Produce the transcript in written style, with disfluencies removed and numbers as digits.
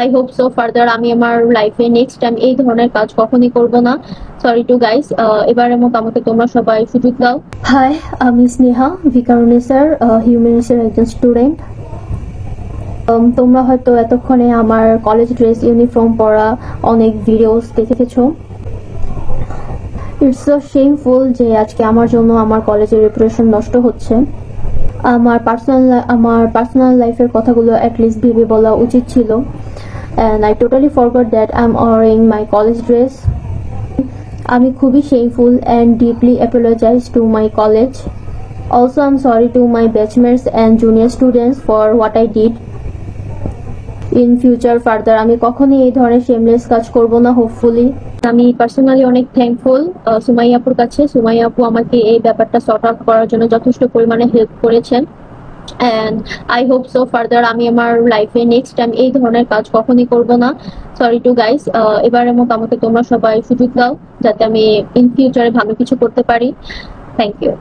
I hope so further আমি আমার লাইফে নেক্সট টাইম এই ধরনের কাজ কখনই করব না। সরি টু গাইস, এবারের মতো আমাকে তোমরা সবাই সুযোগ দাও। হাই, আমি স্নেহা ভিকারুনিসার হিউম্যানিটিসের একজন স্টুডেন্ট। তোমরা হয়তো এতক্ষণে আমার কলেজ ড্রেস ইউনিফর্ম পরা অনেক ভিডিওস দেখেছো। ইটস সো শেমফুল যে আজকে আমার জন্য আমার কলেজের রেপুটেশন নষ্ট হচ্ছে। আমার পার্সোনাল লাইফের কথাগুলো অ্যাটলিস্ট ভেবে বলা উচিত ছিল। And I totally forgot that I'm wearing my college dress. আমি খুবই shameful and deeply apologize to my college. Also, I'm sorry to my batchmates and junior students for what I did. In future further আমি কখনোই এই ধরনের shameless কাজ করব না hopefully. আমি পার্সোনালি অনেক থ্যাঙ্কফুল সুমাইয়া আপুর কাছে। সুমাইয়া আপু আমাকে এই ব্যাপারটা সর্ট আউট করার জন্য যথেষ্ট পরিমাণে হেল্প করেছেন। and I hope so further আমি আমার লাইফে নেক্সট টাইম এই ধরনের কাজ কখনই করব না। সরি টু গাইস, এবারের মতো আমাকে তোমরা সবাই সুযোগ দাও যাতে আমি ইন ফিউচারে ভালো কিছু করতে পারি। Thank you.